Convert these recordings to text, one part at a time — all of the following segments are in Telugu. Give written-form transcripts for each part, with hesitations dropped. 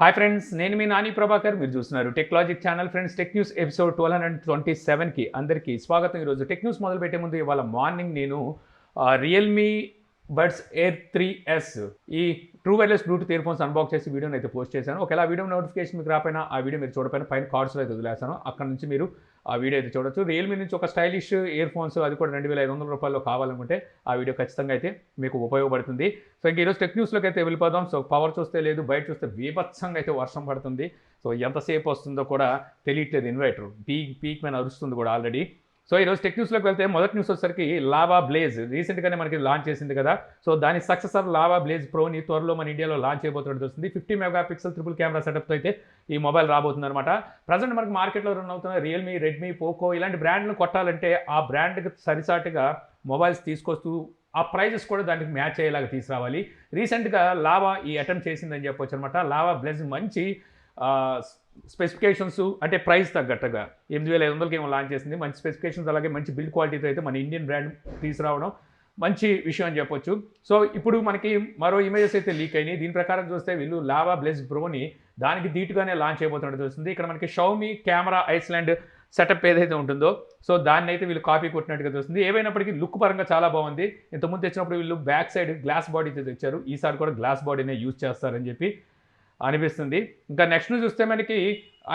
హాయ్ ఫ్రెండ్స్, నేను మీ నాని ప్రభాకర్. మీరు చూస్తున్నారు technologic channel. Friends, tech news episode 1227కి అందరికీ స్వాగతం. ఈరోజు టెక్ న్యూస్ మొదలు పెట్టే ముందు ఇవాళ మార్నింగ్ నేను రియల్మీ బడ్స్ ఎయిర్ 3S ఈ true wireless Bluetooth ear phones unbox చేసి వీడియోని అయితే పోస్ట్ చేశాను. ఒకవేళ ఆ వీడియో నోటిఫికేషన్ మీకు రాపోయినా ఆ వీడియో మీరు చూడపోయినా పైన కార్డ్స్లో అయితే వదిలేస్తాను. అక్కడ నుంచి మీరు ఆ వీడియో అయితే చూడొచ్చు. రియల్మీ నుంచి ఒక స్టైలిష్ ఇయర్ ఫోన్స్, అది కూడా 2500 రూపాయల్లో కావాలనుకుంటే ఆ వీడియో ఖచ్చితంగా అయితే మీకు ఉపయోగపడుతుంది. సో ఇంక ఈరోజు టెక్ న్యూస్లోకి అయితే వెళ్ళిపోదాం. సో పవర్ చూస్తే లేదు, బయట చూస్తే బీభత్సంగా అయితే వర్షం పడుతుంది. సో ఎంతసేపు వస్తుందో కూడా తెలియట్లేదు. ఇన్వర్టర్ పీక్ మీద అరుస్తుంది కూడా ఆల్రెడీ. సో ఈరోజు టెక్ న్యూస్లోకి వెళ్తే మొదటి న్యూస్ వచ్చేసరికి లావా బ్లేజ్ రీసెంట్గానే మనకి లాంచ్ చేసింది కదా. సో దాని సక్సెసర్ లావా బ్లేజ్ ప్రోని త్వరలో మన ఇండియాలో లాంచ్ చేయబోతున్నట్టు వస్తుంది. 50 మెగాపిక్సెల్ ట్రిపుల్ కెమెరా సెటప్తో అయితే ఈ మొబైల్ రాబోతుంది అనమాట. ప్రజెంట్ మనకి మార్కెట్లో రన్ అవుతున్న రియల్మీ, రెడ్మీ, పోకో ఇలాంటి బ్రాండ్లను కొట్టాలంటే ఆ బ్రాండ్కి సరిసాటుగా మొబైల్స్ తీసుకొస్తూ ఆ ప్రైజెస్ కూడా దానికి మ్యాచ్ అయ్యేలాగా తీసుకురావాలి. రీసెంట్గా లావా ఈ అటెంప్ట్ చేసిందని చెప్పొచ్చు అనమాట. లావా బ్లేజ్ మంచి స్పెసిఫికేషన్స్ అంటే ప్రైస్ తగ్గట్టుగా 8500కి ఏమో లాంచ్ చేసింది. మంచి స్పెసిఫికేషన్స్, అలాగే మంచి బిల్డ్ క్వాలిటీతో అయితే మన ఇండియన్ బ్రాండ్ తీసుకురావడం మంచి విషయం అని చెప్పొచ్చు. సో ఇప్పుడు మనకి మరో ఇమేజెస్ అయితే లీక్ అయినాయి. దీని ప్రకారం చూస్తే వీళ్ళు లావా బ్లేజ్ ప్రోని దానికి ధీటుగానే లాంచ్ చేయబోతున్నట్టు తెలుస్తుంది. ఇక్కడ మనకి షౌమీ కెమెరా ఐస్లాండ్ సెటప్ ఏదైతే ఉంటుందో సో దాన్ని అయితే వీళ్ళు కాపీ కొట్టినట్టుగా తెలుస్తుంది. ఏవైనప్పటికీ లుక్ పరంగా చాలా బాగుంది. ఇంతకుముందు తెచ్చినప్పుడు వీళ్ళు బ్యాక్ సైడ్ గ్లాస్ బాడీతో తెచ్చారు, ఈసారి కూడా గ్లాస్ బాడీనే యూజ్ చేస్తారని చెప్పి అనిపిస్తుంది. ఇంకా నెక్స్ట్ చూస్తే మనకి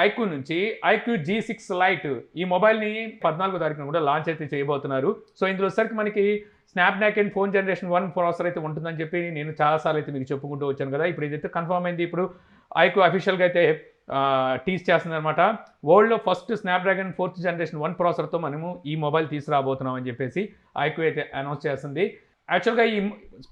ఐక్యూ నుంచి ఐక్యూ G6 లైట్ ఈ మొబైల్ని 14వ తారీఖున కూడా లాంచ్ అయితే చేయబోతున్నారు. సో ఇందులో వచ్చరికి మనకి స్నాప్డ్రాగన్ 4 జనరేషన్ 1 ప్రాసెసర్ అయితే ఉంటుందని చెప్పి నేను చాలాసార్లు అయితే మీకు చెప్పుకుంటూ వచ్చాను కదా. ఇప్పుడు ఇదైతే కన్ఫర్మ్ అయింది. ఇప్పుడు ఐక్యూ అఫీషియల్గా అయితే టీజ్ చేస్తుంది అనమాట. వరల్డ్లో ఫస్ట్ స్నాప్డ్రాగన్ 4th జనరేషన్ 1 ప్రాసెసర్తో మనము ఈ మొబైల్ తీసుకురాబోతున్నాం అని చెప్పేసి ఐక్యూ అయితే అనౌన్స్ చేస్తుంది. యాక్చువల్గా ఈ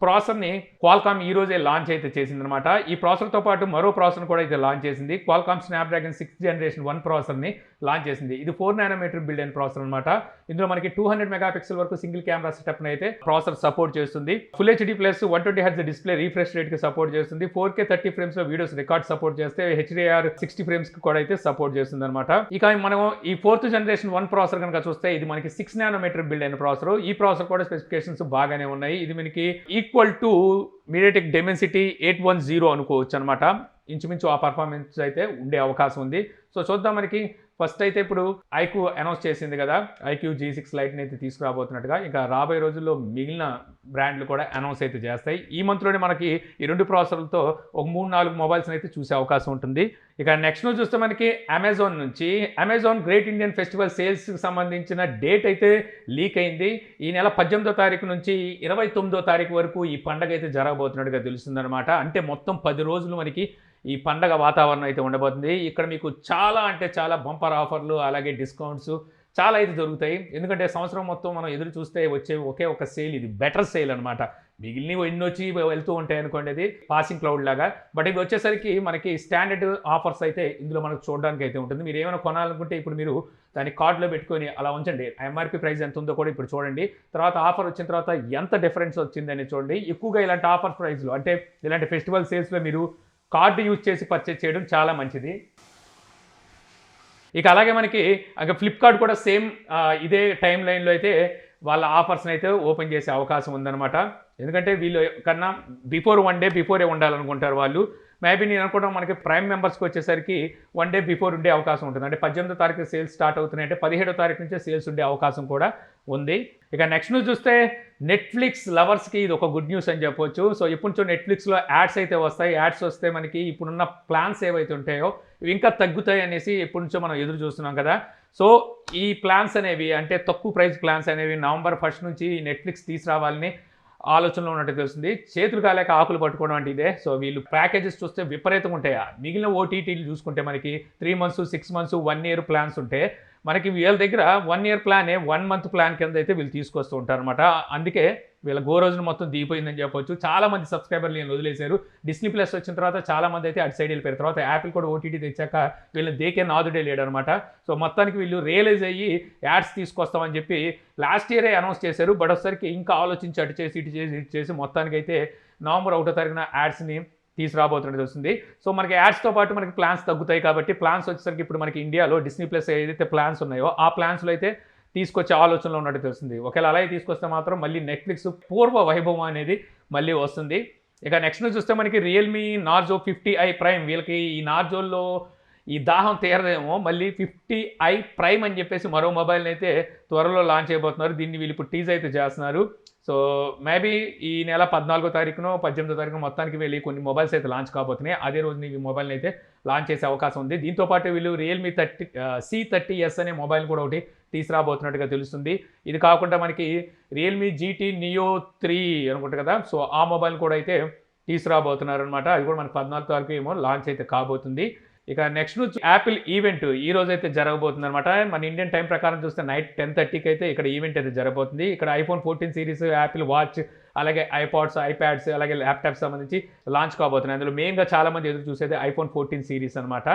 ప్రాసెసర్ని క్వాల్కామ్ ఈ రోజే లాంచ్ అయితే చేసిందనమాట. ఈ ప్రాసెసర్తో పాటు మరో ప్రాసెసర్ కూడా అయితే లాంచ్ చేసింది. క్వాల్కామ్ స్నాప్డ్రాగన్ 6th జనరేషన్ 1 ప్రాసెసర్ని లాంచ్ చేసింది. ఇది 4 nm బిల్డ్ అయిన ప్రాసెసర్ అనమాట. ఇందులో మనకి 200 మెగాపిక్సెల్ వరకు సింగిల్ కెమెరా సెటప్ని అయితే ప్రాసెసర్ సపోర్ట్ చేస్తుంది. Full HD plus 120 Hz display refresh రేట్కి సపోర్ట్ చేస్తుంది. 4K 30 ఫ్రేమ్స్లో వీడియోస్ రికార్డ్ సపోర్ట్ చేస్తే HDR 60 ఫ్రేమ్స్కి కూడా అయితే సపోర్ట్ చేస్తుంది అనమాట. ఇక మనం ఈ 4th జనరేషన్ 1 ప్రాసెసర్ కనుక చూస్తే ఇది మనకి 6 nm బిల్డ్ అయిన ప్రాసెసర్. ఈ ప్రాసెసర్ కూడా స్పెసిఫికేషన్స్ బాగానే ఉన్నాయి. ఇది మనకి ఈక్వల్ టు మీడియాటెక్ డెమెన్సిటీ 810 అనుకోవచ్చు అనమాట. ఇంచుమించు ఆ పర్ఫార్మెన్స్ అయితే ఉండే అవకాశం ఉంది. సో చూద్దాం. మనకి ఫస్ట్ అయితే ఇప్పుడు ఐక్యూ అనౌన్స్ చేసింది కదా, ఐక్యూ G6 లైట్ని అయితే తీసుకురాబోతున్నట్టుగా. ఇంకా రాబోయే రోజుల్లో మిగిలిన బ్రాండ్లు కూడా అనౌన్స్ అయితే చేస్తాయి. ఈ మంత్లోనే మనకి ఈ 2 ప్రాసెసర్లతో ఒక 3-4 మొబైల్స్ని అయితే చూసే అవకాశం ఉంటుంది. ఇక నెక్స్ట్ న్యూస్ చూస్తే మనకి అమెజాన్ నుంచి అమెజాన్ గ్రేట్ ఇండియన్ ఫెస్టివల్ సేల్స్కి సంబంధించిన డేట్ అయితే లీక్ అయింది. ఈ నెల 18వ తారీఖు నుంచి 29వ తారీఖు వరకు ఈ పండగ అయితే జరగబోతున్నట్టుగా తెలుస్తుందన్నమాట. అంటే మొత్తం 10 రోజులు మనకి ఈ పండగ వాతావరణం అయితే ఉండబోతుంది. ఇక్కడ మీకు చాలా అంటే చాలా బంపర్ ఆఫర్లు, అలాగే డిస్కౌంట్స్ చాలా అయితే దొరుకుతాయి. ఎందుకంటే సంవత్సరం మొత్తం మనం ఎదురు చూస్తే వచ్చే ఒకే ఒక సేల్, ఇది బెటర్ సేల్ అనమాట. మిగిలినవి ఎన్ని వచ్చి వెళ్తూ ఉంటాయి అనుకోండి, అది పాసింగ్ క్లౌడ్ లాగా. బట్ ఇది వచ్చేసరికి మనకి స్టాండర్డ్ ఆఫర్స్ అయితే ఇందులో మనకు చూడడానికి అయితే ఉంటుంది. మీరు ఏమైనా కొనాలనుకుంటే ఇప్పుడు మీరు దాన్ని కార్డులో పెట్టుకొని అలా ఉంచండి. MRP ప్రైస్ ఎంత ఉందో కూడా ఇప్పుడు చూడండి. తర్వాత ఆఫర్ వచ్చిన తర్వాత ఎంత డిఫరెన్స్ వచ్చిందని చూడండి. ఎక్కువగా ఇలాంటి ఆఫర్ ప్రైస్లో అంటే ఇలాంటి ఫెస్టివల్ సేల్స్లో మీరు కార్డు యూజ్ చేసి పర్చేజ్ చేయడం చాలా మంచిది. ఇక అలాగే మనకి ఫ్లిప్కార్ట్ కూడా సేమ్ ఇదే టైం లైన్లో అయితే వాళ్ళ ఆఫర్స్ని అయితే ఓపెన్ చేసే అవకాశం ఉందన్నమాట. ఎందుకంటే వీళ్ళు కన్నా బిఫోర్ 1 డే బిఫోరే ఉండాలనుకుంటారు వాళ్ళు. మేబీ నేను అనుకోవడం మనకి ప్రైమ్ మెంబర్స్కి వచ్చేసరికి 1 డే బిఫోర్ ఉండే అవకాశం ఉంటుంది. అంటే 18వ తారీఖు సేల్స్ స్టార్ట్ అవుతున్నాయి అంటే 17వ తారీఖు నుంచే సేల్స్ ఉండే అవకాశం కూడా ఉంది. ఇక నెక్స్ట్ న్యూస్ చూస్తే నెట్ఫ్లిక్స్ లవర్స్కి ఇది ఒక గుడ్ న్యూస్ అని చెప్పొచ్చు. సో ఇప్పటి నుంచో నెట్ఫ్లిక్స్లో యాడ్స్ అయితే వస్తాయి. యాడ్స్ వస్తే మనకి ఇప్పుడున్న ప్లాన్స్ ఏవైతే ఉంటాయో ఇవి ఇంకా తగ్గుతాయి అనేసి ఎప్పటి నుంచో మనం ఎదురు చూస్తున్నాం కదా. సో ఈ ప్లాన్స్ అనేవి అంటే తక్కువ ప్రైస్ ప్లాన్స్ అనేవి నవంబర్ 1 నుంచి నెట్ఫ్లిక్స్ తీసుకురావాలని ఆలోచనలో ఉన్నట్టు తెలుస్తుంది. చేతులు కాలేక ఆకులు పట్టుకోవడం అంటే ఇదే. సో వీళ్ళు ప్యాకేజెస్ చూస్తే విపరీతంగా ఉంటాయి. మిగిలిన OTTలు చూసుకుంటే మనకి 3 months, 6 months, 1 year ప్లాన్స్ ఉంటే మనకి వీళ్ళ దగ్గర 1 year ప్లానే 1 month ప్లాన్ కింద అయితే వీళ్ళు తీసుకొస్తూ ఉంటారు అనమాట. అందుకే వీళ్ళ రోజున మొత్తం దిగిపోయిందని చెప్పొచ్చు. చాలామంది సబ్స్క్రైబర్లు నేను వదిలేశారు. డిస్నీ ప్లస్ వచ్చిన తర్వాత చాలామంది అయితే అటు సైడ్ వెళ్ళిపోయారు. తర్వాత యాపిల్ కూడా OTT తెచ్చాక వీళ్ళని దేకే నాదుడే లేడనమాట. సో మొత్తానికి వీళ్ళు రియలైజ్ అయ్యి యాడ్స్ తీసుకొస్తామని చెప్పి లాస్ట్ ఇయరే అనౌన్స్ చేశారు. బట్ ఒకసారికి ఇంకా ఆలోచించి అటు చేసి ఇటు చేసి మొత్తానికి అయితే నవంబర్ 1వ తారీఖున యాడ్స్ని తీసుకురాబోతున్నట్టు వస్తుంది. సో మనకి యాడ్స్తో పాటు మనకి ప్లాన్స్ తగ్గుతాయి కాబట్టి ప్లాన్స్ వచ్చేసరికి ఇప్పుడు మనకి ఇండియాలో డిస్నీ ప్లస్ ఏదైతే ప్లాన్స్ ఉన్నాయో ఆ ప్లాన్స్లో అయితే తీసుకొచ్చే ఆలోచనలో ఉన్నట్టు తెలుస్తుంది. ఒకవేళ అలాగే తీసుకొస్తే మాత్రం మళ్ళీ నెట్ఫ్లిక్స్ పూర్వ వైభవం అనేది మళ్ళీ వస్తుంది. ఇక నెక్స్ట్ చూస్తే మనకి రియల్మీ నార్జో 50i ప్రైమ్. వీళ్ళకి ఈ నార్జోల్లో ఈ దాహం తీరదేమో, మళ్ళీ 50i ప్రైమ్ అని చెప్పేసి మరో మొబైల్ని అయితే త్వరలో లాంచ్ చేయబోతున్నారు. దీన్ని వీళ్ళు ఇప్పుడు టీజ్ అయితే చేస్తున్నారు. సో మేబీ ఈ నెల 14వ తారీఖునో 18వ తారీఖునో మొత్తానికి వీళ్ళు కొన్ని మొబైల్స్ అయితే లాంచ్ కాబోతున్నాయి. అదే రోజున ఈ మొబైల్ని అయితే లాంచ్ చేసే అవకాశం ఉంది. దీంతోపాటు వీళ్ళు రియల్మీ C30s అనే మొబైల్ కూడా ఒకటి తీసుకురాబోతున్నట్టుగా తెలుస్తుంది. ఇది కాకుండా మనకి రియల్మీ GT Neo 3 అనుకుంటా కదా, సో ఆ మొబైల్ కూడా అయితే తీసుకురాబోతున్నారు అనమాట. అది కూడా మనకి 14 తారీఖు ఏమో లాంచ్ అయితే కాబోతుంది. ఇక నెక్స్ట్ నుంచి యాపిల్ ఈవెంట్ ఈ రోజు అయితే జరగబోతుంది అనమాట. మన ఇండియన్ టైం ప్రకారం చూస్తే నైట్ 10:30కి అయితే ఇక్కడ ఈవెంట్ అయితే జరగబోతుంది. ఇక్కడ iPhone 14 సిరీస్, యాపిల్ వాచ్, అలాగే ఐపాడ్స్, ఐప్యాడ్స్, అలాగే ల్యాప్టాప్స్ సంబంధించి లాంచ్ కాబోతున్నాయి. అందులో మెయిన్గా చాలామంది ఎదురు చూసేది iPhone 14 సిరీస్ అనమాట.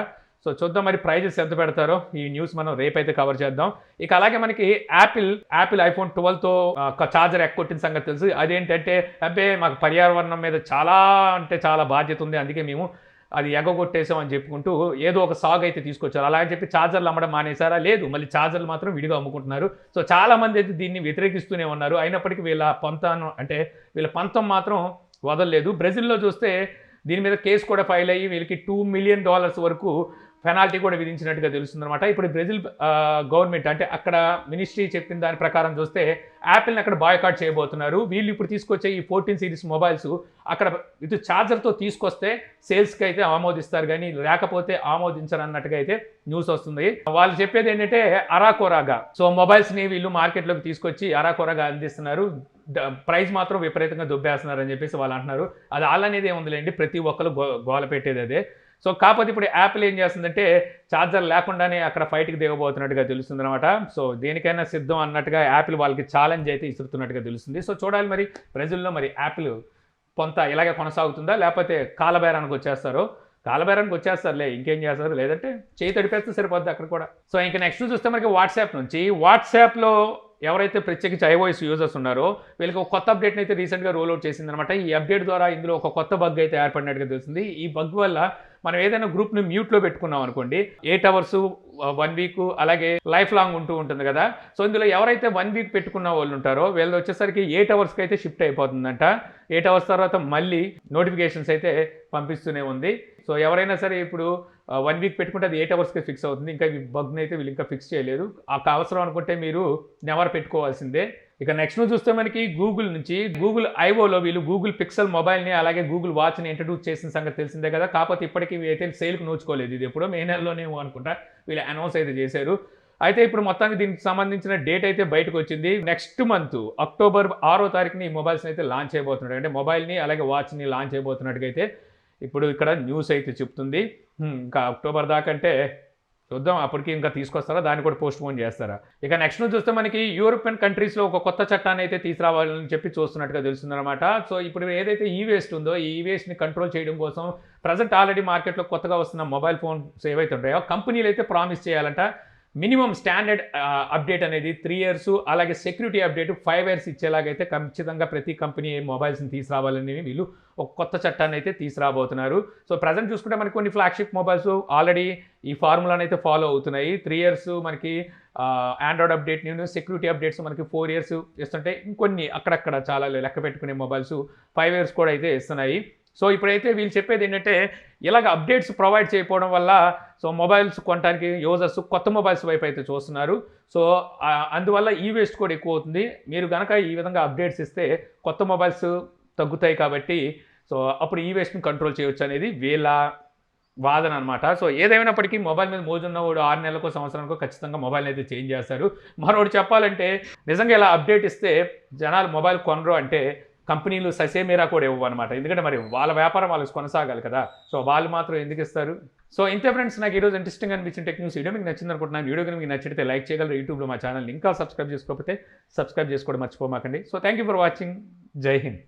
సో చూద్దాం మరి ప్రైజెస్ ఎంత పెడతారో. ఈ న్యూస్ మనం రేపైతే కవర్ చేద్దాం. ఇక అలాగే మనకి యాపిల్ iPhone 12తో ఛార్జర్ ఎక్కొట్టిన సంగతి తెలుసు. అదేంటంటే అబ్బే మాకు పర్యావరణం మీద చాలా బాధ్యత ఉంది, అందుకే మేము అది ఎగగొట్టేసాం అని చెప్పుకుంటూ ఏదో ఒక సాగు అయితే తీసుకొచ్చారు. అలా అని చెప్పి ఛార్జర్లు అమ్మడం మానేశారా? లేదు, మళ్ళీ ఛార్జర్లు మాత్రం విడిగా అమ్ముకుంటున్నారు. సో చాలామంది అయితే దీన్ని వ్యతిరేకిస్తూనే ఉన్నారు. అయినప్పటికీ వీళ్ళ పంతం మాత్రం వదలలేదు. బ్రెజిల్లో చూస్తే దీని మీద కేసు కూడా ఫైల్ అయ్యి వీళ్ళకి $2 మిలియన్ వరకు పెనాల్టీ కూడా విధించినట్టుగా తెలుస్తుందన్నమాట. ఇప్పుడు బ్రెజిల్ గవర్నమెంట్ అంటే అక్కడ మినిస్ట్రీ చెప్పిన దాని ప్రకారం చూస్తే యాపిల్ని అక్కడ బాయ్కాట్ చేయబోతున్నారు. వీళ్ళు ఇప్పుడు తీసుకొచ్చే ఈ 14 సిరీస్ మొబైల్స్ అక్కడ ఇది ఛార్జర్తో తీసుకొస్తే సేల్స్కి అయితే ఆమోదిస్తారు, కానీ లేకపోతే ఆమోదించరు అన్నట్టుగా అయితే న్యూస్ వస్తుంది. వాళ్ళు చెప్పేది ఏంటంటే అరాకొరాగా సో మొబైల్స్ని వీళ్ళు మార్కెట్లోకి తీసుకొచ్చి అరాకొరాగా అందిస్తున్నారు, ప్రైస్ మాత్రం విపరీతంగా దుబ్బేస్తున్నారు అని చెప్పేసి వాళ్ళు అంటున్నారు. అది వాళ్ళనేది ఏముందిలేండి, ప్రతి ఒక్కరు గోల పెట్టేది అదే. సో కాకపోతే ఇప్పుడు యాపిల్ ఏం చేస్తుందంటే ఛార్జర్ లేకుండానే అక్కడ ఫైట్కి దిగబోతున్నట్టుగా తెలుస్తుంది అనమాట. సో దేనికైనా సిద్ధం అన్నట్టుగా యాపిల్ వాళ్ళకి ఛాలెంజ్ అయితే ఇస్తున్నట్టుగా తెలుస్తుంది. సో చూడాలి మరి బ్రెజిల్లో మరి యాపిల్ కొంత ఇలాగే కొనసాగుతుందా, లేకపోతే కాలబేరానికి వచ్చేస్తారులే, ఇంకేం చేస్తారు, లేదంటే చేయి తడిపేస్తే సరిపోద్ది అక్కడ కూడా. సో ఇంకా నెక్స్ట్ చూస్తే మనకి వాట్సాప్లో ఎవరైతే ప్రత్యేకించి iOS యూజర్స్ ఉన్నారో వీళ్ళకి ఒక కొత్త అప్డేట్ని అయితే రీసెంట్గా రోల్అవుట్ చేసిందనమాట. ఈ అప్డేట్ ద్వారా ఇందులో ఒక కొత్త బగ్ అయితే ఏర్పడినట్టుగా తెలుస్తుంది. ఈ బగ్ వల్ల మనం ఏదైనా గ్రూప్ని మ్యూట్లో పెట్టుకున్నాం అనుకోండి, 8 అవర్స్ 1 వీక్ అలాగే లైఫ్ లాంగ్ ఉంటుంది కదా. సో ఇందులో ఎవరైతే 1 వీక్ పెట్టుకున్న వాళ్ళు ఉంటారో వీళ్ళు వచ్చేసరికి 8 అవర్స్కి అయితే షిఫ్ట్ అయిపోతుందంట. 8 అవర్స్ తర్వాత మళ్ళీ నోటిఫికేషన్స్ అయితే పంపిస్తూనే ఉంది. సో ఎవరైనా సరే ఇప్పుడు 1 వీక్ పెట్టుకుంటే అది 8 అవర్స్కే ఫిక్స్ అవుతుంది. ఇంకా ఈ బగ్ని అయితే వీళ్ళు ఇంకా ఫిక్స్ చేయలేదు. అవసరం అనుకుంటే మీరు నెవర్ పెట్టుకోవాల్సిందే. ఇక నెక్స్ట్ చూస్తే మనకి గూగుల్ ఐఓలో వీళ్ళు గూగుల్ పిక్సెల్ మొబైల్ని అలాగే గూగుల్ వాచ్ని ఇంట్రడ్యూస్ చేసిన సంగతి తెలిసిందే కదా. కాకపోతే ఇప్పటికీ అయితే సేల్కి నోచుకోలేదు. ఇది ఎప్పుడో మే నెలలోనేమో అనుకుంటా వీళ్ళు అనౌన్స్ అయితే చేశారు. అయితే ఇప్పుడు మొత్తానికి దీనికి సంబంధించిన డేట్ అయితే బయటకు వచ్చింది. నెక్స్ట్ మంత్ అక్టోబర్ 6వ తారీఖుని ఈ మొబైల్స్ని అయితే లాంచ్ చేయబోతున్నాడు. అంటే మొబైల్ని అలాగే వాచ్ని లాంచ్ చేయబోతున్నట్టుగా అయితే ఇప్పుడు ఇక్కడ న్యూస్ అయితే చెప్తుంది. ఇంకా అక్టోబర్ దాకా అంటే చూద్దాం, అప్పటికి ఇంకా తీసుకొస్తారా, దాన్ని కూడా పోస్ట్ పోన్ చేస్తారా. ఇక నెక్స్ట్ చూస్తే మనకి యూరోపియన్ కంట్రీస్లో ఒక కొత్త చట్టాన్ని అయితే తీసుకురావాలని చెప్పి చూస్తున్నట్టుగా తెలుస్తుందన్నమాట. సో ఇప్పుడు ఏదైతే ఈ వేస్ట్ ఉందో ఈ వేస్ట్ని కంట్రోల్ చేయడం కోసం ప్రజెంట్ ఆల్రెడీ మార్కెట్లో కొత్తగా వస్తున్న మొబైల్ ఫోన్స్ ఏవైతే ఉంటాయో కంపెనీలు అయితే ప్రామిస్ చేయాలంట. మినిమం స్టాండర్డ్ అప్డేట్ అనేది 3 years, అలాగే సెక్యూరిటీ అప్డేట్ 5 years ఇచ్చేలాగైతే ఖచ్చితంగా ప్రతి కంపెనీ మొబైల్స్ని తీసుకురావాలని వీళ్ళు ఒక కొత్త చట్టాన్ని అయితే తీసుకురాబోతున్నారు. సో ప్రజెంట్ చూసుకుంటే మనకి కొన్ని ఫ్లాగ్షిప్ మొబైల్స్ ఆల్రెడీ ఈ ఫార్ములాని అయితే ఫాలో అవుతున్నాయి. 3 years మనకి ఆండ్రాయిడ్ అప్డేట్, సెక్యూరిటీ అప్డేట్స్ మనకి 4 years ఇస్తుంటే ఇంకొన్ని అక్కడక్కడ చాలా లెక్క పెట్టుకునే మొబైల్స్ 5 years కూడా అయితే ఇస్తున్నాయి. సో ఇప్పుడైతే వీళ్ళు చెప్పేది ఏంటంటే ఇలాగ అప్డేట్స్ ప్రొవైడ్ చేయకపోవడం వల్ల సో మొబైల్స్ కొనడానికి యూజర్స్ కొత్త మొబైల్స్ వైపు అయితే చూస్తున్నారు. సో అందువల్ల ఈ వేస్ట్ కూడా ఎక్కువ అవుతుంది. మీరు కనుక ఈ విధంగా అప్డేట్స్ ఇస్తే కొత్త మొబైల్స్ తగ్గుతాయి కాబట్టి సో అప్పుడు ఈ వేస్ట్ని కంట్రోల్ చేయొచ్చు అనేది వీళ్ళ వాదన అనమాట. సో ఏదేమైనప్పటికీ మొబైల్ మీద మోజున్నవాడు 6 నెలలకో సంవత్సరానికో ఖచ్చితంగా మొబైల్ అయితే చేంజ్ చేస్తారు. మరొకటి చెప్పాలంటే నిజంగా ఇలా అప్డేట్ ఇస్తే జనాలు మొబైల్ కొనరు అంటే కంపెనీలు ససేమేరా కూడా ఇవ్వవు అనమాట. ఎందుకంటే మరి వాళ్ళ వ్యాపారం వాళ్ళకి కొనసాగాలి కదా. సో వాళ్ళు మాత్రం ఎందుకు ఇస్తారు. సో ఇంతే ఫ్రెండ్స్, నాకు ఈరోజు ఇంట్రెస్టింగ్ అనిపించిన టెక్ న్యూస్ వీడియో మీకు నచ్చింది అనుకుంటున్నాను. వీడియో కనుక మీకు నచ్చితే లైక్ చేయగలరు. యూట్యూబ్లో మా ఛానల్ ఇంకా సబ్స్క్రైబ్ చేసుకోకపోతే సబ్స్క్రైబ్ చేసుకోవడం మర్చిపోమాకండి. So thank you for watching. జై హింద్.